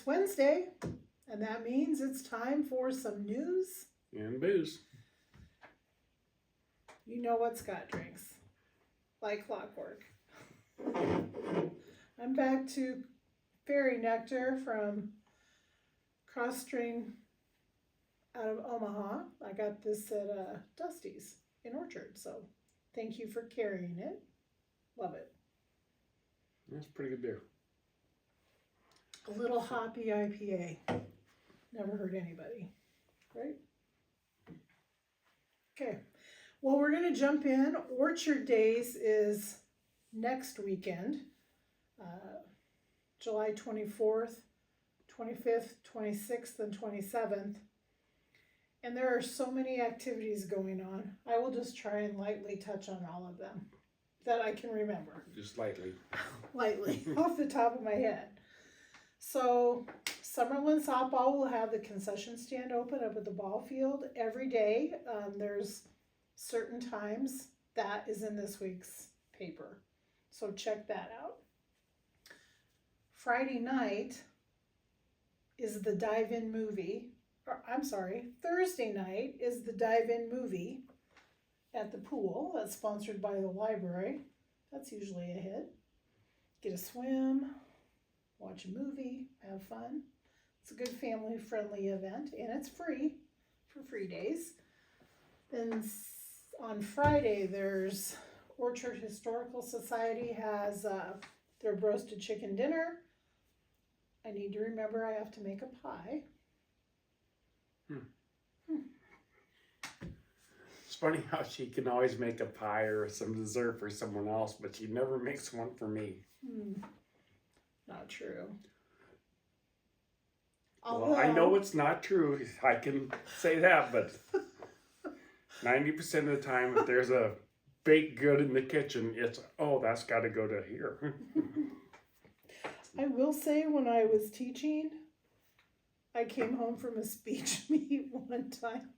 It's Wednesday, and that means it's time for some news and booze. You know what Scott drinks, like clockwork. I'm back to Fairy Nectar from Cross-String out of Omaha. I got this at Dusty's in Orchard, so thank you for carrying it. Love it. That's pretty good beer. A little hoppy IPA. Never hurt anybody, right? Okay. Well, we're going to jump in. Orchard Days is next weekend, July 24th, 25th, 26th, and 27th. And there are so many activities going on. I will just try and lightly touch on all of them that I can remember. Just lightly. Lightly, off the top of my head. So, Summerland softball will have the concession stand open up at the ball field every day. There's certain times that is in this week's paper. So check that out. Friday night is the dive-in movie. Thursday night is the dive-in movie at the pool. That's sponsored by the library. That's usually a hit. Get a swim, watch a movie, have fun. It's a good family-friendly event, and it's free for free days. Then on Friday, there's Orchard Historical Society has their roasted chicken dinner. I need to remember I have to make a pie. It's funny how she can always make a pie or some dessert for someone else, but she never makes one for me. Not true. Well, I know it's not true. I can say that, but 90% of the time, if there's a baked good in the kitchen, it's, oh, that's got to go to here. I will say when I was teaching, I came home from a speech meet one time,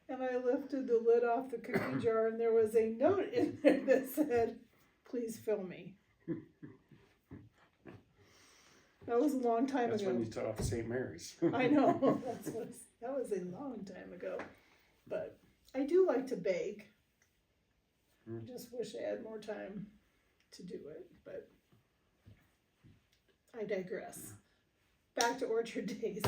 and I lifted the lid off the cookie jar, and there was a note in there that said, "Please fill me." That was a long time That's ago. when you taught off St. Mary's. I know. That was a long time ago. But I do like to bake. I just wish I had more time to do it. But I digress. Back to Orchard Days.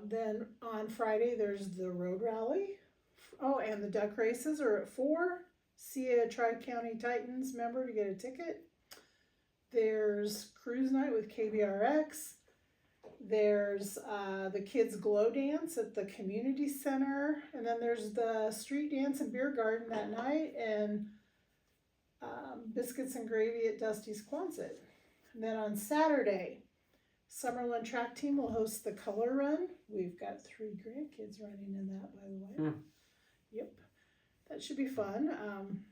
Then on Friday, there's the road rally. Oh, and the duck races are at 4. See a Tri-County Titans member to get a ticket. There's cruise night with KBRX. There's the kids' glow dance at the community center. And then there's the street dance and beer garden that night. And biscuits and gravy at Dusty's Quonset. And then on Saturday, Summerland track team will host the color run. We've got 3 grandkids running in that, by the way. Yep. That should be fun.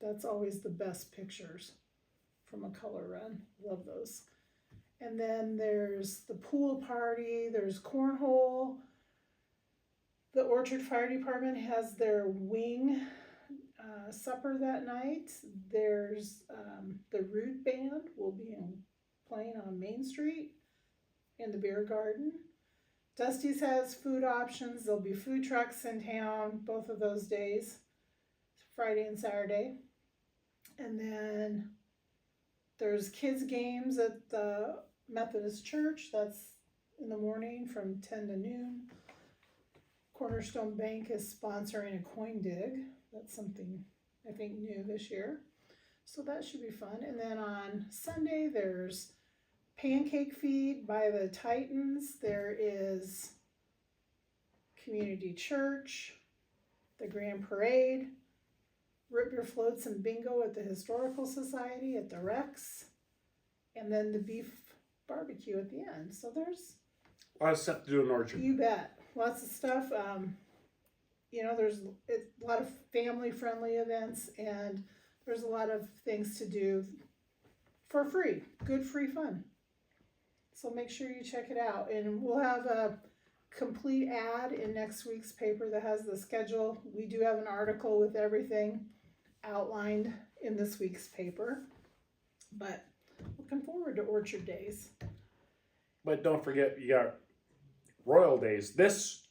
That's always the best pictures from a color run. Love those. And then there's the pool party. There's cornhole. The Orchard Fire Department has their wing supper that night. There's the Rude Band will be playing on Main Street in the beer garden. Dusty's has food options. There'll be food trucks in town both of those days, Friday and Saturday. And then there's kids games at the Methodist Church. That's in the morning from 10 to noon. Cornerstone Bank is sponsoring a coin dig. That's something I think new this year. So that should be fun. And then on Sunday, there's pancake feed by the Titans. There is community church, the grand parade, root beer floats and bingo at the Historical Society at the Rex, and then the beef barbecue at the end. So there's A lot of stuff to do in Orchard. You bet. Lots of stuff. There's a lot of family-friendly events, and there's a lot of things to do for free. Good free fun. So make sure you check it out. And we'll have a complete ad in next week's paper that has the schedule. We do have an article with everything outlined in this week's paper. But looking forward to Orchard Days. But don't forget, you got Royal Days this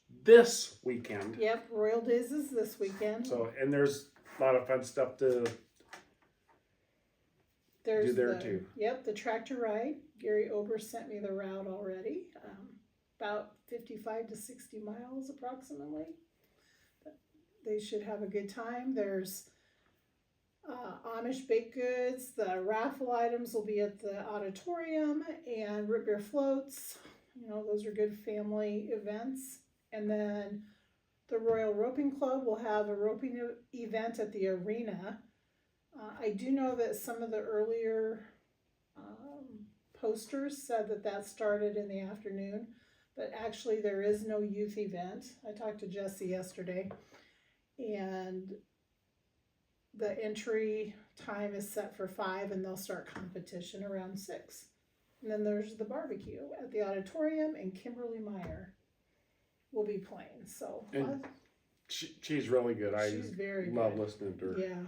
weekend. Yep, Royal Days is this weekend. So, and there's a lot of fun stuff to There's do there too. Yep, the tractor ride. Gary Ober sent me the route already. About 55 to 60 miles approximately. They should have a good time. There's Amish baked goods. The raffle items will be at the auditorium, and root beer floats. You know, those are good family events. And then the Royal Roping Club will have a roping event at the arena. I do know that some of the earlier posters said that started in the afternoon, but actually there is no youth event. I talked to Jesse yesterday, and the entry time is set for 5, and they'll start competition around 6. And then there's the barbecue at the auditorium, and Kimberly Meyer will be playing. So And she's really good. she's very love good. listening to her. Yeah.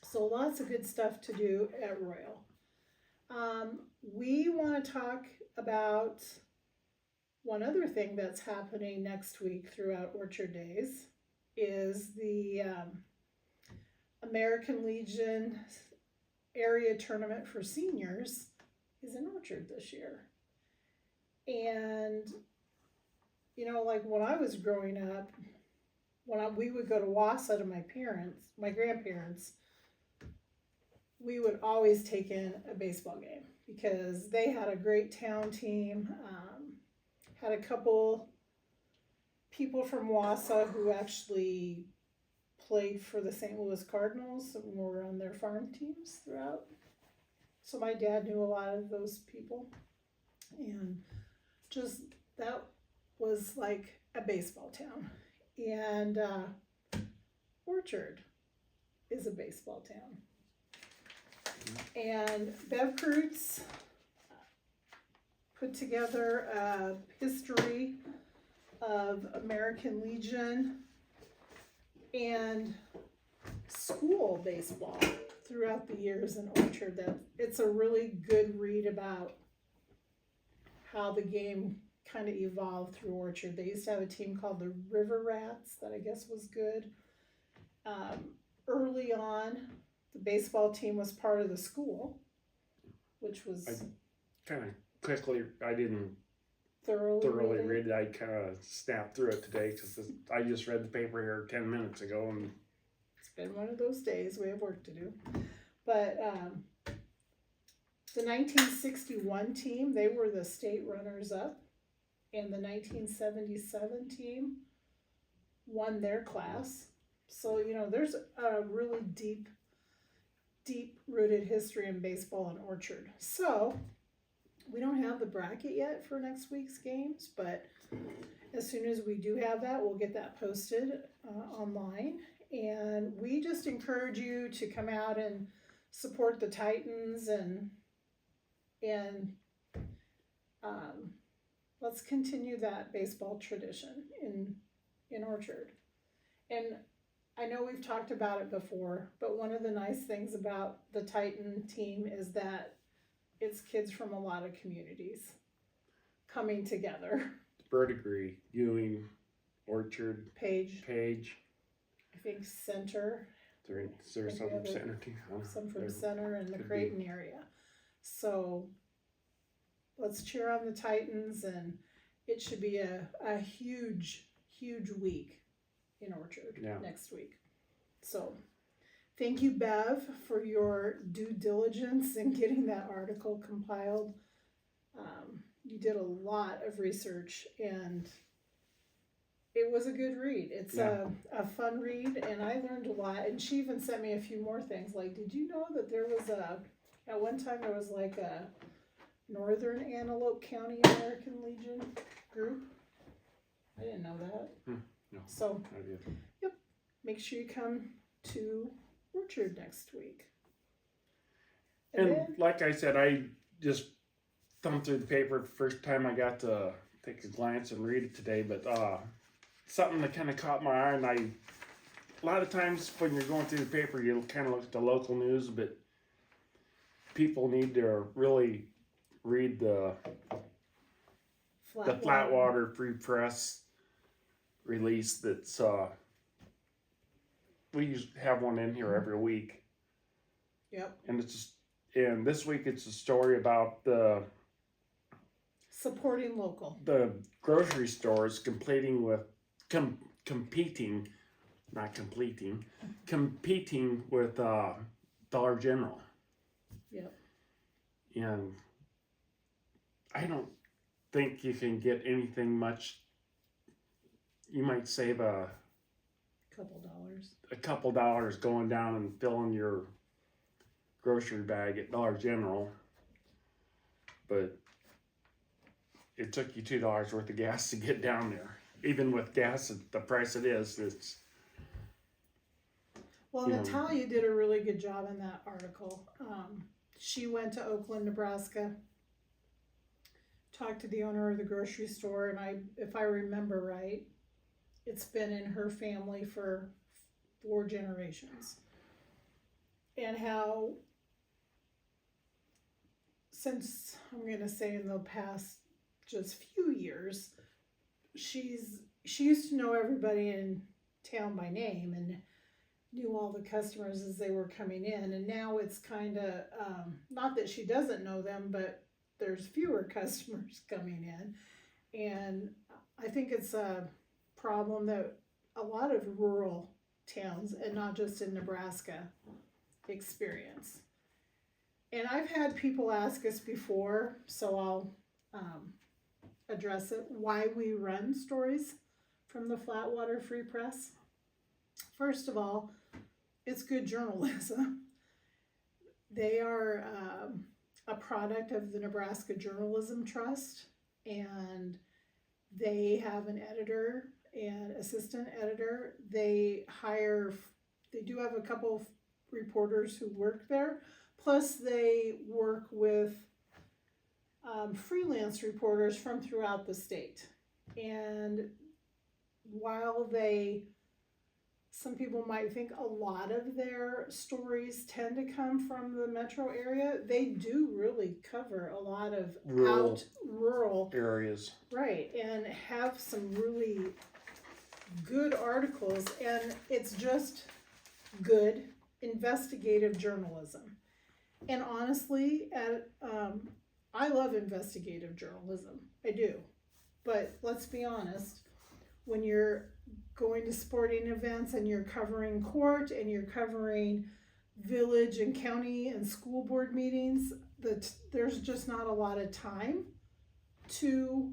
So lots of good stuff to do at Royal. We want to talk about one other thing that's happening next week throughout Orchard Days is the American Legion area tournament for seniors is in Orchard this year. And, you know, like when I was growing up, we would go to Wausau to my grandparents, we would always take in a baseball game because they had a great town team, had a couple people from Wausau who actually played for the St. Louis Cardinals and were on their farm teams throughout. So my dad knew a lot of those people, and just that was like a baseball town. And Orchard is a baseball town. And Bev Kreutz put together a history of American Legion and school baseball throughout the years in Orchard. That it's a really good read about how the game kind of evolved through Orchard. They used to have a team called the River Rats that I guess was good. Early on, the baseball team was part of the school, which was Kind of quickly, I didn't thoroughly read it. I kind of snapped through it today because I just read the paper here 10 minutes ago, and It's been one of those days. We have work to do. But the 1961 team, they were the state runners-up, and the 1977 team won their class. So, you know, there's a really deep-rooted history in baseball in Orchard. So, we don't have the bracket yet for next week's games, but as soon as we do have that, we'll get that posted online. And we just encourage you to come out and support the Titans and let's continue that baseball tradition in Orchard. And I know we've talked about it before, but one of the nice things about the Titan team is that it's kids from a lot of communities coming together. Verdigris, Ewing, Orchard, Page, I think Center, there's some from Center too. some from Center and the Creighton area. So let's cheer on the Titans, and it should be a huge week in Orchard next week. So thank you, Bev, for your due diligence in getting that article compiled. You did a lot of research, and it was a good read. It's a fun read, and I learned a lot. And she even sent me a few more things. Like, did you know that there was at one time there was like a Northern Antelope County American Legion group? I didn't know that. No. So, I did. Yep. Make sure you come to Orchard next week. And like I said, I just thumbed through the paper the first time I got to take a glance and read it today, but something that kind of caught my eye, and a lot of times when you're going through the paper, you kind of look at the local news, but people need to really read the Flatwater Free Press release that's we used to have one in here every week. Yep. And and this week it's a story about the supporting local. The grocery stores competing with Dollar General. Yep. And I don't think you can get anything much. You might save a couple dollars going down and filling your grocery bag at Dollar General, but it took you $2 worth of gas to get down there. Even with gas at the price it is, it's. Well, Natalia did a really good job in that article. She went to Oakland, Nebraska, talked to the owner of the grocery store, and if I remember right, it's been in her family for 4 generations. And how, since I'm going to say in the past just few years, she used to know everybody in town by name and knew all the customers as they were coming in, and now it's kind of not that she doesn't know them, but there's fewer customers coming in, and I think it's a problem that a lot of rural towns, and not just in Nebraska, experience. And I've had people ask us before, so I'll address it, why we run stories from the Flatwater Free Press. First of all, it's good journalism. They are a product of the Nebraska Journalism Trust, and they have an editor and assistant editor. They do have a couple of reporters who work there, plus they work with freelance reporters from throughout the state. And while some people might think a lot of their stories tend to come from the metro area, they do really cover a lot of rural areas. Right, and have some really good articles, and it's just good investigative journalism. And honestly, I love investigative journalism. I do. But let's be honest, when you're going to sporting events and you're covering court and you're covering village and county and school board meetings, there's just not a lot of time to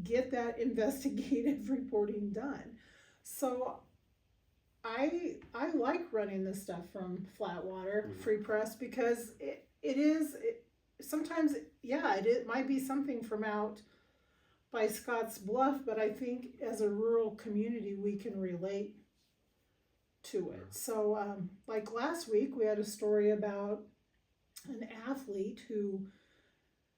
get that investigative reporting done. So I like running this stuff from Flatwater Free Press because sometimes it might be something from out by Scotts Bluff, but I think as a rural community we can relate to it. So like last week we had a story about an athlete who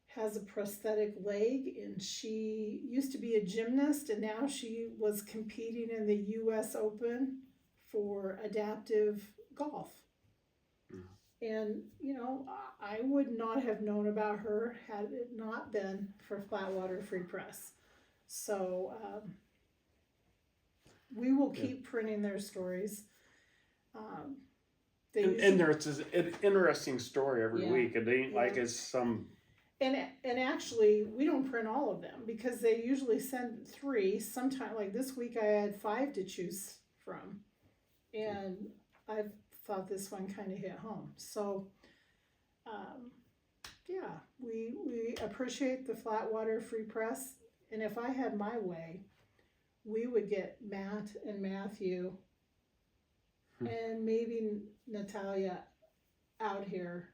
has a prosthetic leg, and she used to be a gymnast, and now she was competing in the US Open for adaptive golf. And, I would not have known about her had it not been for Flatwater Free Press. So we will keep printing their stories. And there's an interesting story every week. It ain't like it's some... And actually, we don't print all of them because they usually send 3. Sometime, like this week, I had 5 to choose from. And I've thought this one kind of hit home. So, we appreciate the Flatwater Free Press. And if I had my way, we would get Matt and Matthew and maybe Natalia out here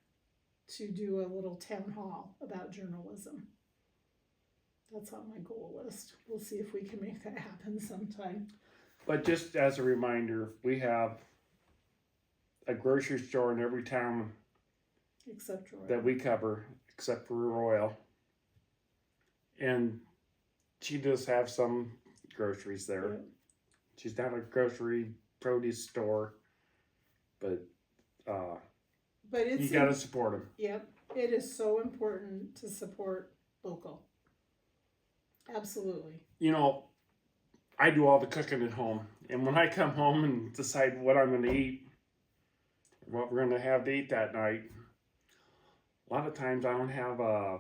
to do a little town hall about journalism. That's on my goal list. We'll see if we can make that happen sometime. But just as a reminder, we have a grocery store in every town except Royal. That we cover, except for Royal. And she does have some groceries there. Yeah. She's not a grocery produce store, but you gotta support them. Yep, it is so important to support local. Absolutely. You know, I do all the cooking at home. And when I come home and decide what I'm going to eat, what we're going to have to eat that night, a lot of times I don't have a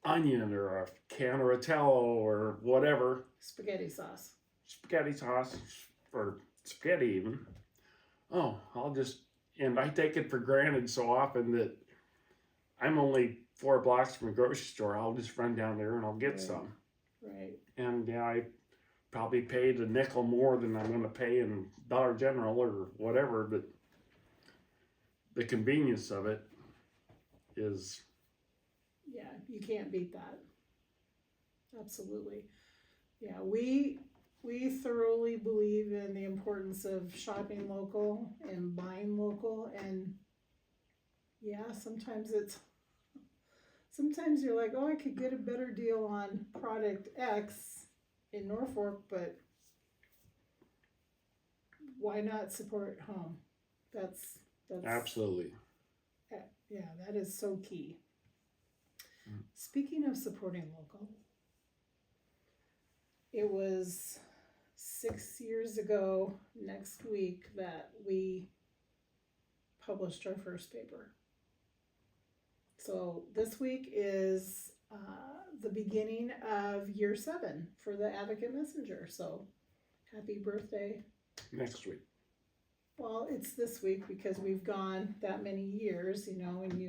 onion or a can or a tallow or whatever. Spaghetti sauce Or spaghetti even. Oh, and I take it for granted so often that I'm only 4 blocks from a grocery store. I'll just run down there and I'll get some. Right. And yeah, I probably paid a nickel more than I'm going to pay in Dollar General or whatever, but the convenience of it is... Yeah, you can't beat that. Absolutely. Yeah, we thoroughly believe in the importance of shopping local and buying local, and yeah, sometimes you're like, oh, I could get a better deal on product X in Norfolk, but why not support home? That's Absolutely. Yeah, that is so key. Speaking of supporting local, it was 6 years ago next week that we published our first paper. So this week is the beginning of year 7 for the Advocate Messenger. So happy birthday. Next week. Well, it's this week because we've gone that many years, you know, and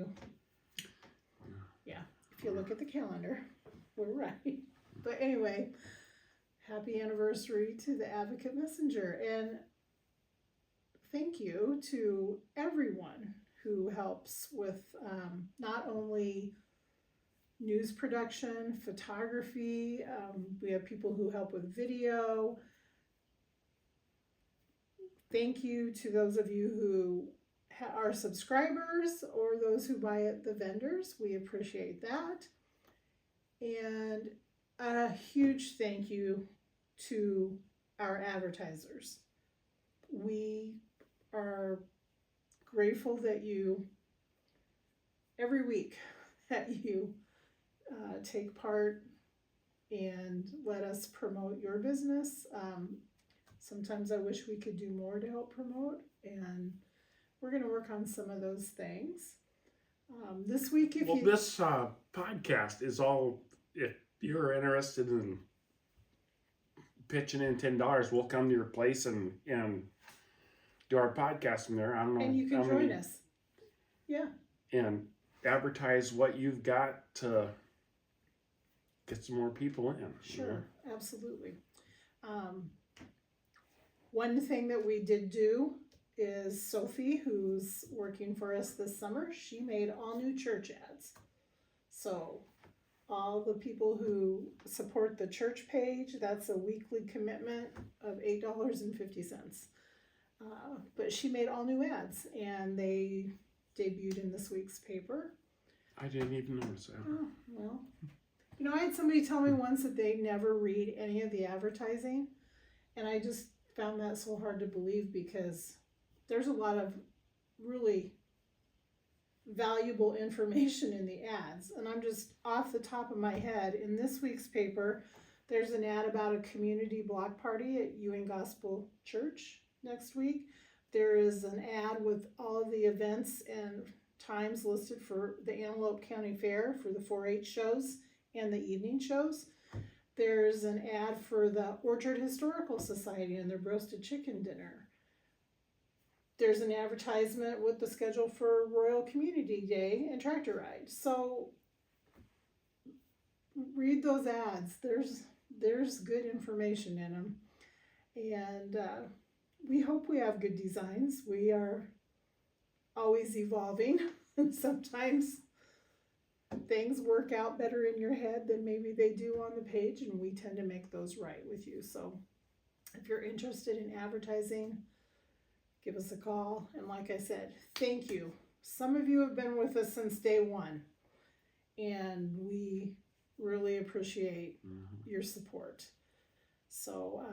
if you look at the calendar, we're right. But anyway, happy anniversary to the Advocate Messenger. And thank you to everyone who helps with not only news production, photography, we have people who help with video. Thank you to those of you who are subscribers or those who buy at the vendors. We appreciate that. And a huge thank you to our advertisers. We are grateful that every week that you take part and let us promote your business. Sometimes I wish we could do more to help promote, and we're going to work on some of those things. This week, this podcast is all, if you're interested in pitching in $10, we'll come to your place and do our podcast from there. I don't know. And you can join us. Yeah. And advertise what you've got to get some more people in. Sure, you know? Absolutely. One thing that we did do is Sophie, who's working for us this summer, she made all new church ads. So all the people who support the church page, that's a weekly commitment of $8.50. But she made all new ads, and they debuted in this week's paper. I didn't even notice that. Oh, well. You know, I had somebody tell me once that they never read any of the advertising, and I just found that so hard to believe because there's a lot of really valuable information in the ads. And I'm just off the top of my head, in this week's paper, there's an ad about a community block party at Ewing Gospel Church next week. There is an ad with all of the events and times listed for the Antelope County Fair for the 4-H shows and the evening shows. There's an ad for the Orchard Historical Society and their roasted chicken dinner. There's an advertisement with the schedule for Royal Community Day and Tractor Ride. So read those ads. There's good information in them. And we hope we have good designs. We are always evolving, and sometimes things work out better in your head than maybe they do on the page, and we tend to make those right with you. So if you're interested in advertising, give us a call. And like I said, thank you. Some of you have been with us since day one, and we really appreciate your support. So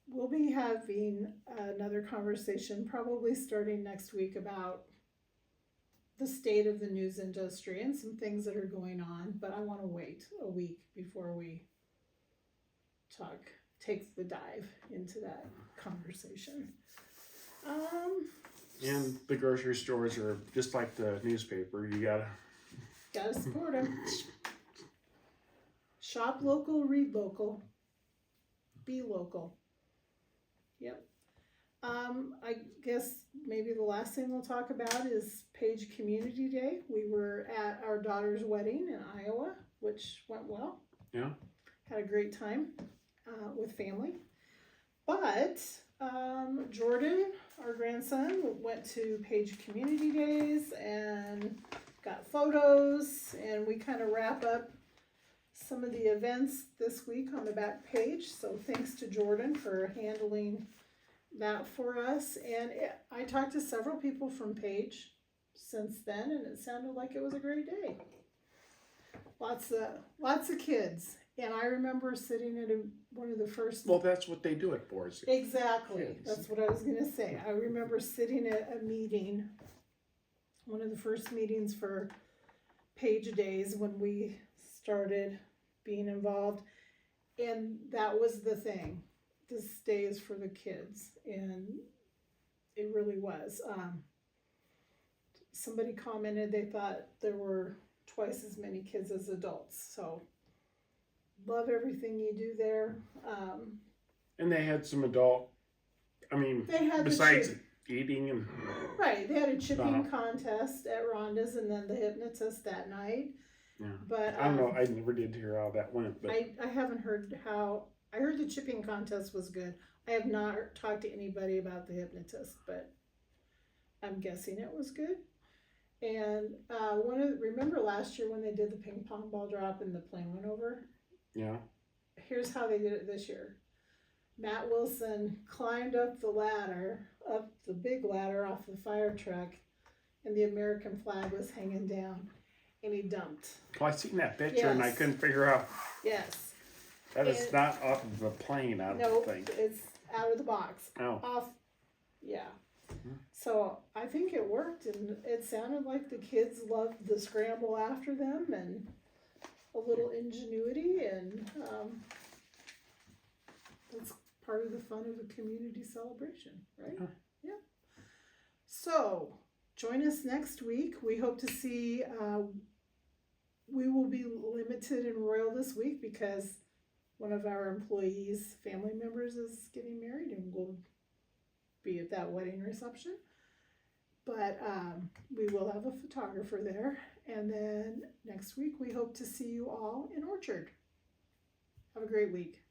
we'll be having another conversation probably starting next week about the state of the news industry and some things that are going on, but I want to wait a week before we take the dive into that conversation. And the grocery stores are just like the newspaper. You gotta support them. Shop local, read local, be local. Yep. I guess maybe the last thing we'll talk about is Page Community Day. We were at our daughter's wedding in Iowa, which went well. Yeah. Had a great time with family. But Jordan, our grandson, went to Page Community Days and got photos, and we kind of wrap up some of the events this week on the back page. So thanks to Jordan for handling that for us. And I talked to several people from Page since then, and it sounded like it was a great day. Lots of kids. And I remember sitting at one of the first... Well, that's what they do it for. Exactly. Kids. That's what I was going to say. I remember sitting at a meeting, one of the first meetings for Page Days when we started being involved. And that was the thing. This day is for the kids. And it really was. Somebody commented they thought there were twice as many kids as adults. So... love everything you do there. And they had some adult, they had besides eating and... Right, they had a chipping contest at Rhonda's and then the hypnotist that night. Yeah. But I don't know, I never did hear how that went. But I haven't heard how... I heard the chipping contest was good. I have not talked to anybody about the hypnotist, but I'm guessing it was good. And remember last year when they did the ping pong ball drop and the plane went over? Yeah. Here's how they did it this year. Matt Wilson climbed up the big ladder off the fire truck, and the American flag was hanging down, and he dumped. Well, I seen that picture and I couldn't figure out. Yes. That is not off of the plane, I don't think. It's out of the box. Oh. Off. Yeah. So I think it worked, and it sounded like the kids loved the scramble after them, and a little ingenuity, and that's part of the fun of a community celebration, right? Huh. Yeah. So join us next week. We hope to see, we will be limited in Royal this week because one of our employees' family members is getting married and will be at that wedding reception. But we will have a photographer there. And then next week, we hope to see you all in Orchard. Have a great week.